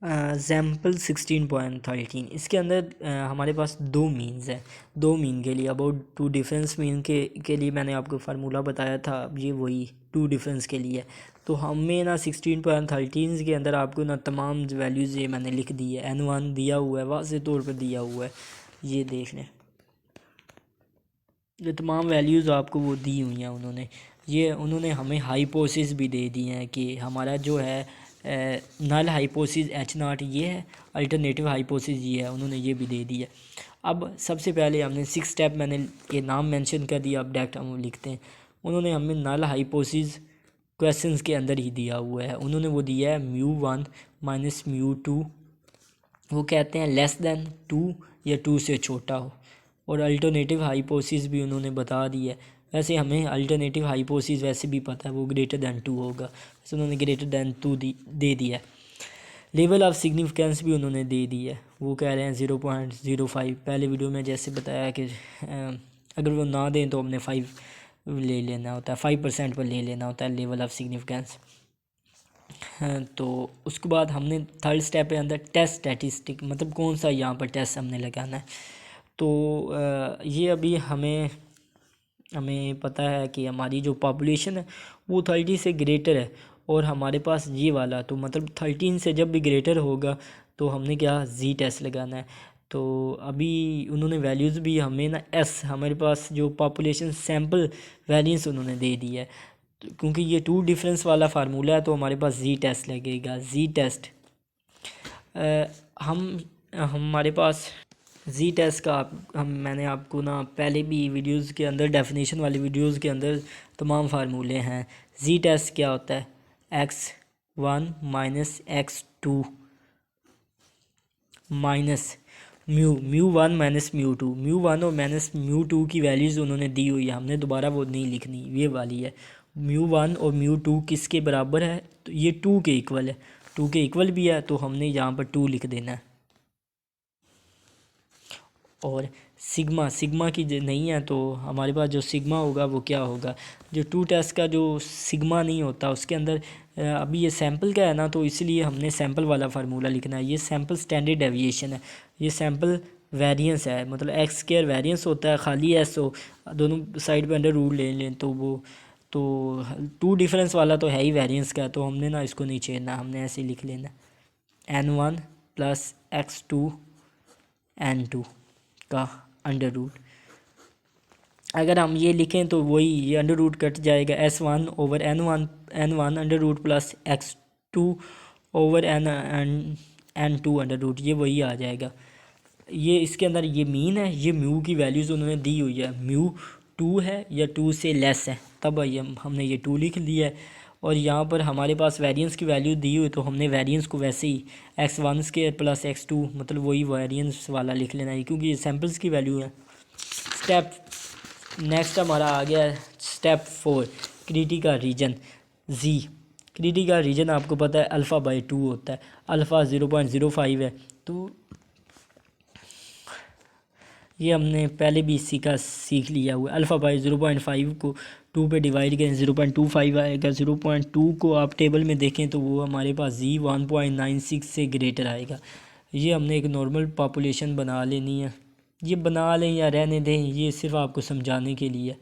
Example 16.13 इसके अंदर हमारे पास दो मीन्स हैं। दो मीन के लिए अबाउट टू डिफरेंस मीन के लिए मैंने आपको फार्मूला बताया था, अब ये वही टू डिफरेंस के लिए। तो हमें ना 16.13 के अंदर आपको ना तमाम वैल्यूज़ ये मैंने लिख दी है। N1 दिया हुआ है, वाज़े तौर पर दिया हुआ है, ये देख लें। ये तमाम वैल्यूज़ आपको वो दी हुई हैं उन्होंने। ये उन्होंने हमें हाइपोसिस भी दे दी हैं कि हमारा जो है नल हाइपोसिस H0 ये है, अल्टरनेटिव हाइपोसिस ये है, उन्होंने ये भी दे दी है। अब सबसे पहले हमने 6 स्टेप मैंने ये नाम मेंशन कर दिया, अब डायरेक्ट हम लिखते हैं। उन्होंने हमें नल हाइपोसिस क्वेश्चंस के अंदर ही दिया हुआ है। उन्होंने वो दिया है μ1 माइनस μ2, वो कहते हैं लेस दैन 2 या 2 से छोटा हो। और अल्टरनेटिव हाइपोसिस भी उन्होंने बता दी है। वैसे हमें अल्टरनेटिव हाइपोसिस वैसे भी पता है, वो ग्रेटर दैन 2 होगा, वैसे उन्होंने ग्रेटर दैन 2 दे दिया है। लेवल ऑफ सिग्निफिकेंस भी उन्होंने दे दी है, वो कह रहे हैं 0.05। पहले वीडियो में जैसे बताया कि अगर वो ना दें तो हमने 5 ले लेना होता है, 5% पर ले लेना होता है लेवल ऑफ सिग्निफिकेंस। तो उसके बाद हमने थर्ड स्टेप के अंदर टेस्ट स्टैटिस्टिक, मतलब कौन सा यहाँ पर टेस्ट हमने लगाना है। तो ये अभी हमें पता है कि हमारी जो पॉपुलेशन है वो 30 से ग्रेटर है, और हमारे पास ये वाला तो मतलब 13 से जब भी ग्रेटर होगा तो हमने क्या जी टेस्ट लगाना है। तो अभी उन्होंने वैल्यूज़ भी हमें ना हमारे पास जो पॉपुलेशन सैम्पल वेरिएंस उन्होंने दे दी है। तो क्योंकि ये टू डिफरेंस वाला फार्मूला है तो हमारे पास जी टेस्ट लगेगा। जी टेस्ट हमारे पास जी टेस्ट का मैंने आपको ना पहले भी वीडियोस के अंदर, डेफिनेशन वाली वीडियोस के अंदर तमाम फार्मूले हैं। जी टेस्ट क्या होता है, x1 minus x2 minus μ1 minus μ2। μ1 और माइनस μ2 की वैल्यूज़ उन्होंने दी हुई है, हमने दोबारा वो नहीं लिखनी, ये वाली है। μ1 और μ2 किसके बराबर है, तो ये 2 के इक्वल है। 2 के इक्वल भी है तो हमने यहाँ पर 2 लिख देना है। और सिग्मा की नहीं है तो हमारे पास जो सिग्मा होगा वो क्या होगा, जो टू टेस्ट का जो सिग्मा नहीं होता उसके अंदर अभी ये सैंपल का है ना, तो इसलिए हमने सैंपल वाला फार्मूला लिखना है। ये सैंपल स्टैंडर्ड डेविएशन है, ये सैंपल वेरिएंस है, मतलब एक्स स्क्वायर वेरिएंस होता है, खाली एस हो, दोनों साइड पे अंडर रूट ले लें तो वो तो टू डिफरेंस वाला तो है ही वेरिएंस का, तो हमने ना इसको नहीं छेड़ना, हमने ऐसे लिख लेना n1 प्लस x2 n2 का अंडर रूट। अगर हम ये लिखें तो वही ये अंडर रूट कट जाएगा, s1 over n1 under root plus x2 over n2 under root, ये वही आ जाएगा। ये इसके अंदर ये मीन है, ये म्यू की वैल्यूज़ उन्होंने दी हुई है, म्यू 2 है या 2 से लेस है तब हमने ये 2 लिख लिया है। और यहाँ पर हमारे पास वेरिएंस की वैल्यू दी हुई तो हमने वेरिएंस को वैसे ही x1 स्क्वायर प्लस x2 मतलब वही वेरिएंस वाला लिख लेना है, क्योंकि ये सैम्पल्स की वैल्यू है। स्टेप नेक्स्ट हमारा आ गया स्टेप 4, क्रिटिकल रीजन जी। क्रिटिकल रीजन आपको पता है अल्फ़ा/2 होता है, अल्फ़ा 0.05 है, तो ये हमने पहले भी इसी का सीख लिया हुआ है। अल्फ़ा/0.5 को 2 पे डिवाइड करें 0.25 आएगा। 0.2 को आप टेबल में देखें तो वो हमारे पास जी 1.96 से ग्रेटर आएगा। ये हमने एक नॉर्मल पॉपुलेशन बना लेनी है, ये बना लें या रहने दें, ये सिर्फ आपको समझाने के लिए।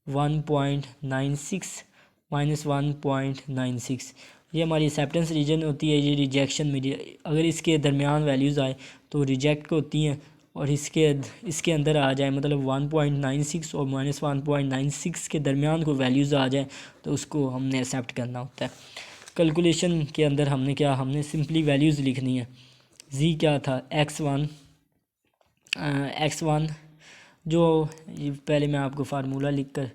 1.96 माइनस 1.96 ये हमारी एक्सेप्टेंस रीजन होती है। ये रिजेक्शन में अगर इसके दरमियान वैल्यूज़ आए तो रिजेक्ट होती हैं, और इसके अंदर आ जाए मतलब 1.96 और माइनस 1.96 के दरमियान को वैल्यूज़ आ जाए तो उसको हमने एक्सेप्ट करना होता है। कैलकुलेशन के अंदर हमने सिंपली वैल्यूज़ लिखनी है। जी क्या था, x1 जो पहले मैं आपको फार्मूला लिख कर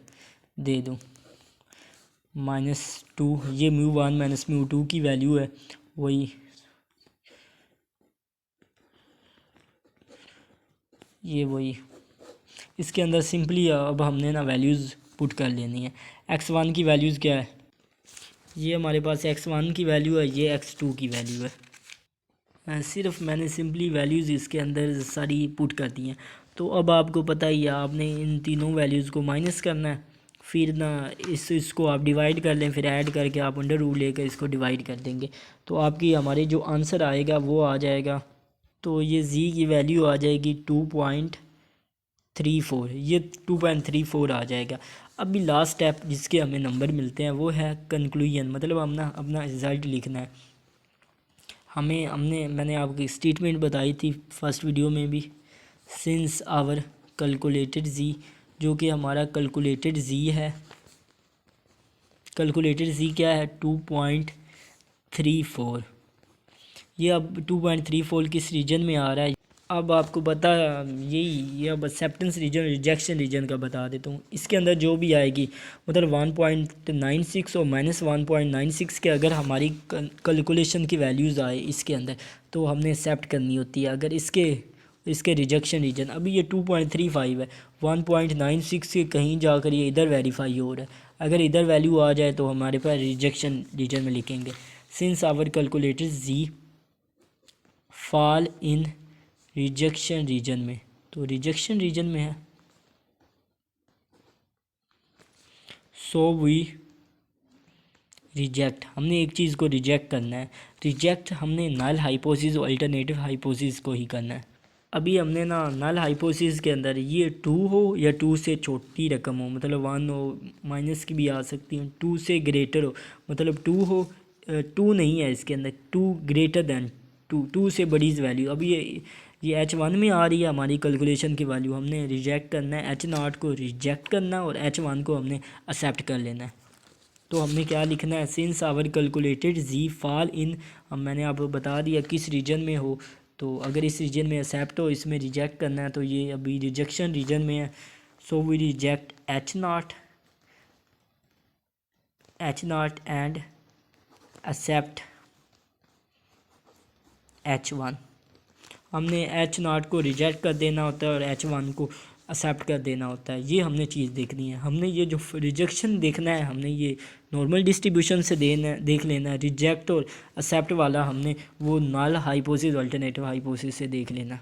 दे दूँ, -2 ये μ1 माइनस μ2 की वैल्यू है, वही ये वही इसके अंदर सिंपली अब हमने ना वैल्यूज़ पुट कर लेनी है। x1 की वैल्यूज़ क्या है, ये हमारे पास x1 की वैल्यू है, ये x2 की वैल्यू है। सिर्फ मैंने सिंपली वैल्यूज़ इसके अंदर सारी पुट कर दी हैं। तो अब आपको पता ही है, आपने इन तीनों वैल्यूज़ को माइनस करना है, फिर ना इसको आप डिवाइड कर लें, फिर ऐड करके आप अंडर रूट लेकर इसको डिवाइड कर देंगे तो आपकी हमारे जो आंसर आएगा वो आ जाएगा। तो ये जी की वैल्यू आ जाएगी 2.34, ये 2.34 आ जाएगा। अभी लास्ट स्टेप जिसके हमें नंबर मिलते हैं वो है कंक्लूजन, मतलब हमने अपना रिज़ल्ट लिखना है। मैंने आपको स्टेटमेंट बताई थी फर्स्ट वीडियो में भी, सिंस आवर कैलकुलेटेड जी, जो कि हमारा कैलकुलेटेड जी है। कैलकुलेटेड जी क्या है 2.34। ये अब 2.34 किस रीजन में आ रहा है अब आपको पता ये अब एक्सेप्टेंस रीजन रिजेक्शन रीजन का बता देता हूँ। इसके अंदर जो भी आएगी मतलब 1.96 और -1.96 के अगर हमारी कैलकुलेशन की वैल्यूज़ आए इसके अंदर तो हमने एक्सेप्ट करनी होती है। अगर इसके रिजेक्शन रीजन अभी ये 2.35 है, 1.96 के कहीं जाकर ये इधर वेरीफाई हो रहा है। अगर इधर वैल्यू आ जाए तो हमारे पास रिजेक्शन रीजन में लिखेंगे since our calculated G fall in rejection region में, तो रिजेक्शन रीजन में है सो वी रिजेक्ट। हमने एक चीज़ को रिजेक्ट करना है। रिजेक्ट हमने नल हाइपोथेसिस और अल्टरनेटिव हाइपोथेसिस को ही करना है। अभी हमने ना नल हाइपोथेसिस के अंदर ये 2 हो या 2 से छोटी रकम हो, मतलब 1 हो, माइनस की भी आ सकती है, 2 से ग्रेटर हो, मतलब 2 हो, 2 नहीं है इसके अंदर, 2 ग्रेटर दैन 2 से बड़ी वैल्यू। अब ये H1 में आ रही है हमारी कैलकुलेशन की वैल्यू, हमने रिजेक्ट करना है, H0 को रिजेक्ट करना है और H1 को हमने एक्सेप्ट कर लेना है। तो हमने क्या लिखना है, since our calculated G fall in, अब मैंने आपको बता दिया किस रीजन में हो, तो अगर इस रीजन में एक्सेप्ट हो, इसमें रिजेक्ट करना है, तो ये अभी रिजेक्शन रीजन में है। So we reject H0 and accept H1। हमने H0 को रिजेक्ट कर देना होता है और H1 को एक्सेप्ट कर देना होता है। ये हमने चीज़ देखनी है। हमने ये जो रिजेक्शन देखना है, हमने ये नॉर्मल डिस्ट्रीब्यूशन से देख लेना है। रिजेक्ट और एक्सेप्ट वाला हमने वो नल हाइपोथेसिस अल्टरनेटिव हाइपोथेसिस से देख लेना।